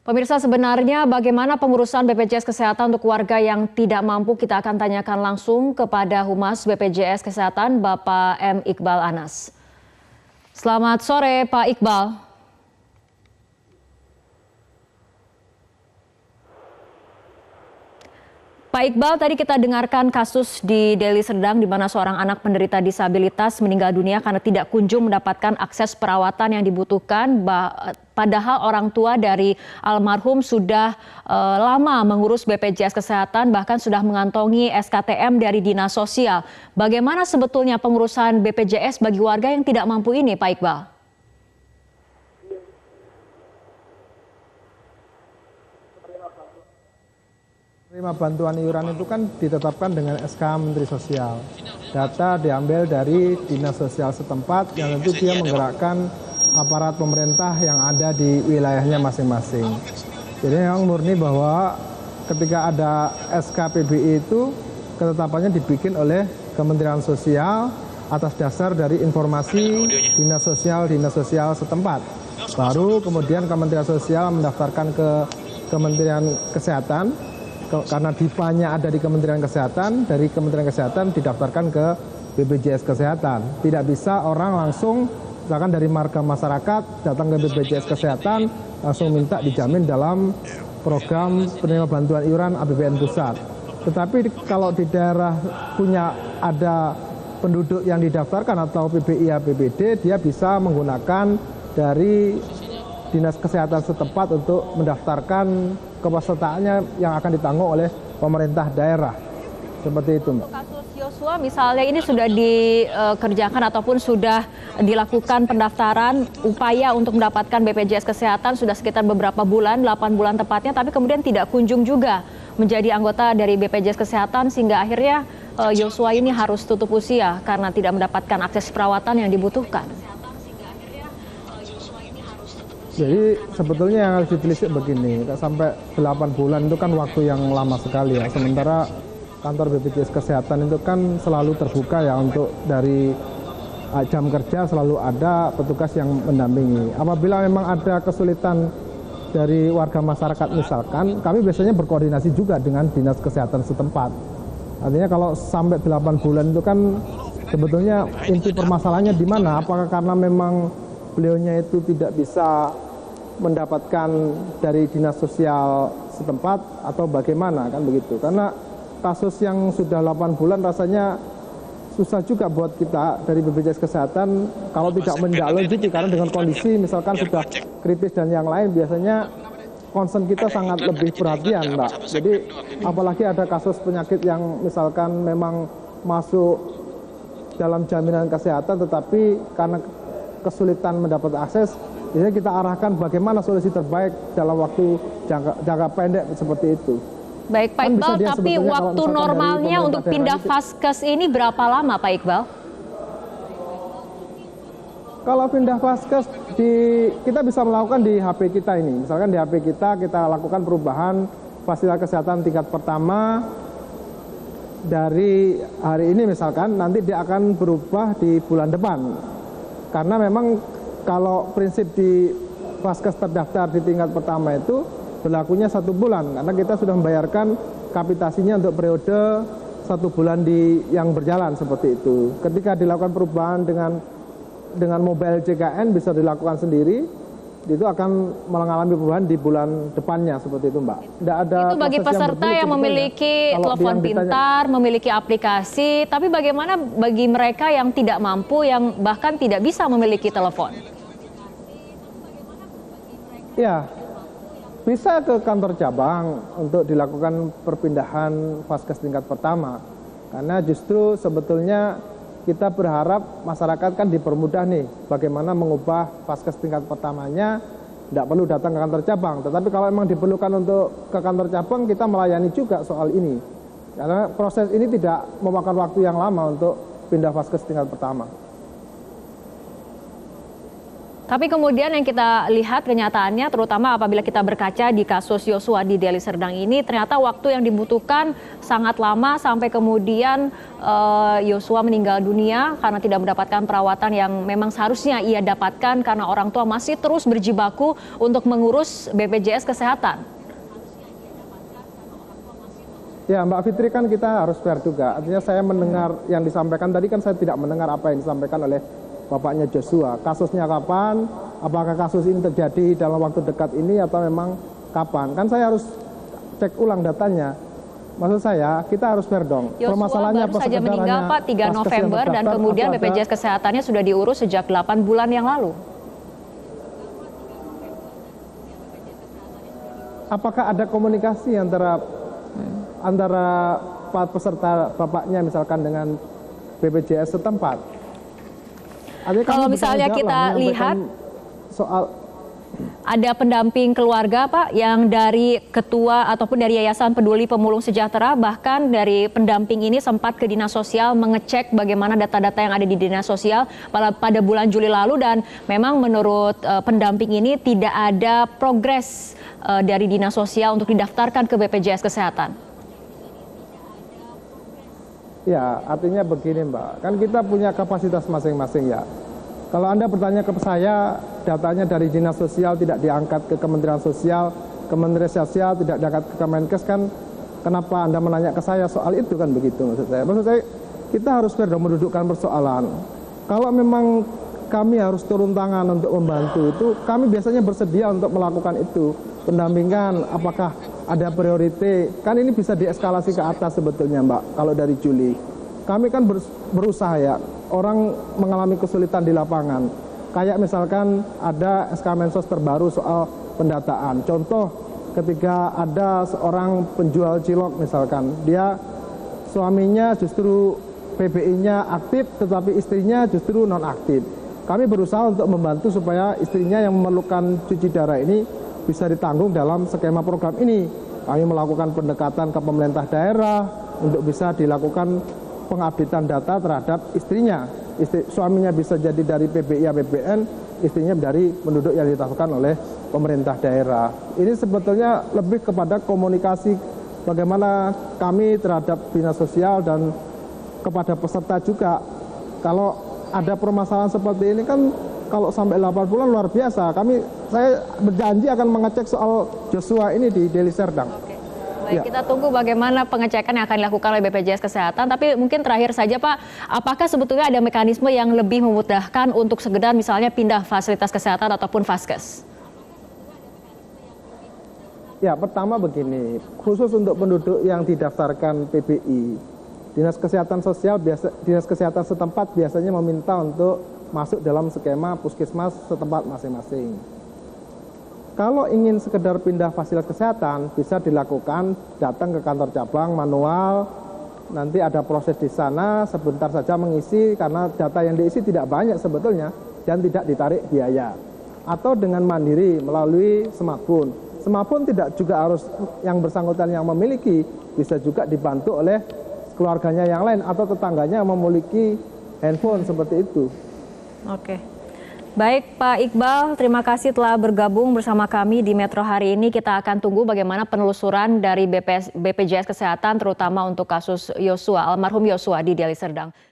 Pemirsa, sebenarnya bagaimana pengurusan BPJS Kesehatan untuk warga yang tidak mampu, kita akan tanyakan langsung kepada Humas BPJS Kesehatan, Bapak M. Iqbal Anas. Selamat sore, Pak Iqbal. Pak Iqbal, tadi kita dengarkan kasus di Deli Serdang di mana seorang anak penderita disabilitas meninggal dunia karena tidak kunjung mendapatkan akses perawatan yang dibutuhkan. Padahal orang tua dari almarhum sudah lama mengurus BPJS Kesehatan, bahkan sudah mengantongi SKTM dari Dinas Sosial. Bagaimana sebetulnya pengurusan BPJS bagi warga yang tidak mampu ini, Pak Iqbal? Penerima bantuan iuran itu kan ditetapkan dengan SK Menteri Sosial. Data diambil dari Dinas Sosial setempat yang tentu dia menggerakkan aparat pemerintah yang ada di wilayahnya masing-masing. Jadi memang murni bahwa ketika ada SK PBI itu ketetapannya dibikin oleh Kementerian Sosial atas dasar dari informasi Dinas Sosial setempat. Baru kemudian Kementerian Sosial mendaftarkan ke Kementerian Kesehatan. Karena dipanya ada di Kementerian Kesehatan, dari Kementerian Kesehatan didaftarkan ke BPJS Kesehatan. Tidak bisa orang langsung, misalkan dari marga masyarakat, datang ke BPJS Kesehatan, langsung minta dijamin dalam program penerima bantuan iuran APBN pusat. Tetapi kalau di daerah punya ada penduduk yang didaftarkan atau PBI APBD, dia bisa menggunakan dari Dinas Kesehatan setempat untuk mendaftarkan kepesertaannya yang akan ditanggung oleh pemerintah daerah. Seperti itu, Mbak. Kasus Yosua misalnya ini sudah dikerjakan ataupun sudah dilakukan pendaftaran upaya untuk mendapatkan BPJS Kesehatan sudah sekitar beberapa bulan, 8 bulan tepatnya, tapi kemudian tidak kunjung juga menjadi anggota dari BPJS Kesehatan sehingga akhirnya Yosua ini harus tutup usia karena tidak mendapatkan akses perawatan yang dibutuhkan. Jadi sebetulnya yang harus ditelisik begini, sampai 8 bulan itu kan waktu yang lama sekali ya. Sementara kantor BPJS Kesehatan itu kan selalu terbuka ya untuk dari jam kerja selalu ada petugas yang mendampingi. Apabila memang ada kesulitan dari warga masyarakat misalkan, kami biasanya berkoordinasi juga dengan Dinas Kesehatan setempat. Artinya kalau sampai 8 bulan itu kan sebetulnya inti permasalahannya di mana? Apakah karena memang beliaunya itu tidak bisa mendapatkan dari Dinas Sosial setempat atau bagaimana kan begitu. Karena kasus yang sudah 8 bulan rasanya susah juga buat kita dari BPJS Kesehatan kalau tidak menindaklanjuti karena dengan kondisi misalkan sudah kritis dan yang lain biasanya concern kita sangat lebih perhatian, Mbak. Jadi apalagi ada kasus penyakit yang misalkan memang masuk dalam jaminan kesehatan tetapi karena kesulitan mendapat akses, biasanya kita arahkan bagaimana solusi terbaik dalam waktu jangka pendek seperti itu. Baik Pak Iqbal, tapi waktu normalnya untuk pindah vaskes ini berapa lama Pak Iqbal? Kalau pindah vaskes kita bisa melakukan di HP kita ini. Misalkan di HP kita lakukan perubahan fasilitas kesehatan tingkat pertama dari hari ini misalkan, nanti dia akan berubah di bulan depan. Karena memang kalau prinsip di vaskes terdaftar di tingkat pertama itu berlakunya 1 bulan. Karena kita sudah membayarkan kapitasinya untuk periode 1 bulan yang berjalan seperti itu. Ketika dilakukan perubahan dengan mobile JKN bisa dilakukan sendiri, itu akan mengalami perubahan di bulan depannya seperti itu, Mbak. Tidak ada itu bagi peserta yang memiliki telepon pintar, memiliki aplikasi, tapi bagaimana bagi mereka yang tidak mampu, yang bahkan tidak bisa memiliki telepon? Ya, bisa ke kantor cabang untuk dilakukan perpindahan vaskes tingkat pertama. Karena justru sebetulnya kita berharap masyarakat kan dipermudah nih bagaimana mengubah vaskes tingkat pertamanya, tidak perlu datang ke kantor cabang. Tetapi kalau memang diperlukan untuk ke kantor cabang, kita melayani juga soal ini. Karena proses ini tidak memakan waktu yang lama untuk pindah vaskes tingkat pertama. Tapi kemudian yang kita lihat kenyataannya, terutama apabila kita berkaca di kasus Yosua di Deli Serdang ini, ternyata waktu yang dibutuhkan sangat lama sampai kemudian Yosua meninggal dunia karena tidak mendapatkan perawatan yang memang seharusnya ia dapatkan karena orang tua masih terus berjibaku untuk mengurus BPJS Kesehatan. Ya Mbak Fitri, kan kita harus fair juga. Artinya saya mendengar yang disampaikan tadi, kan saya tidak mendengar apa yang disampaikan oleh bapaknya Joshua. Kasusnya kapan? Apakah kasus ini terjadi dalam waktu dekat ini atau memang kapan? Kan saya harus cek ulang datanya. Maksud saya, kita harus fair dong. Yosua baru saja meninggal Pak 3 November dan kemudian BPJS Kesehatannya sudah diurus sejak 8 bulan yang lalu. Apakah ada komunikasi antara peserta bapaknya misalkan dengan BPJS setempat? Artinya kalau misalnya kita lihat soal ada pendamping keluarga Pak yang dari ketua ataupun dari Yayasan Peduli Pemulung Sejahtera, bahkan dari pendamping ini sempat ke Dinas Sosial mengecek bagaimana data-data yang ada di Dinas Sosial pada bulan Juli lalu, dan memang menurut pendamping ini tidak ada progres dari Dinas Sosial untuk didaftarkan ke BPJS Kesehatan. Ya, artinya begini Mbak, kan kita punya kapasitas masing-masing ya. Kalau Anda bertanya ke saya, datanya dari Dinas Sosial tidak diangkat ke Kementerian Sosial, Kementerian Sosial tidak diangkat ke Kemenkes, kan kenapa Anda menanya ke saya soal itu, kan begitu maksud saya. Maksud saya, kita harus fair dong mendudukkan persoalan. Kalau memang kami harus turun tangan untuk membantu itu, kami biasanya bersedia untuk melakukan itu. Pendampingan, apakah ada prioritas, kan ini bisa dieskalasi ke atas sebetulnya Mbak. Kalau dari Juli kami kan berusaha ya, orang mengalami kesulitan di lapangan, kayak misalkan ada SK Mensos terbaru soal pendataan. Contoh, ketika ada seorang penjual cilok misalkan, dia suaminya justru PBI-nya aktif tetapi istrinya justru non aktif. Kami berusaha untuk membantu supaya istrinya yang memerlukan cuci darah ini bisa ditanggung dalam skema program ini. Kami melakukan pendekatan ke pemerintah daerah untuk bisa dilakukan pengupdatean data terhadap istrinya. Suaminya bisa jadi dari PBI APBN, istrinya dari penduduk yang ditetapkan oleh pemerintah daerah. Ini sebetulnya lebih kepada komunikasi bagaimana kami terhadap dinas sosial dan kepada peserta juga. Kalau ada permasalahan seperti ini kan, kalau sampai 8 bulan luar biasa. Saya berjanji akan mengecek soal Joshua ini di Deli Serdang. Oke. Baik, kita tunggu bagaimana pengecekan yang akan dilakukan oleh BPJS Kesehatan. Tapi mungkin terakhir saja Pak, apakah sebetulnya ada mekanisme yang lebih memudahkan untuk segera misalnya pindah fasilitas kesehatan ataupun Vaskes? Ya, pertama begini, khusus untuk penduduk yang didaftarkan PBI, Dinas Kesehatan Sosial, Dinas Kesehatan setempat biasanya meminta untuk masuk dalam skema puskesmas setempat masing-masing. Kalau ingin sekedar pindah fasilitas kesehatan, bisa dilakukan datang ke kantor cabang manual, nanti ada proses di sana, sebentar saja mengisi karena data yang diisi tidak banyak sebetulnya dan tidak ditarik biaya. Atau dengan mandiri melalui smartphone. Smartphone tidak juga harus yang bersangkutan yang memiliki, bisa juga dibantu oleh keluarganya yang lain atau tetangganya yang memiliki handphone seperti itu. Oke. Baik Pak Iqbal, terima kasih telah bergabung bersama kami di Metro hari ini. Kita akan tunggu bagaimana penelusuran dari BPJS Kesehatan terutama untuk kasus Yosua, almarhum Yosua di Deli Serdang.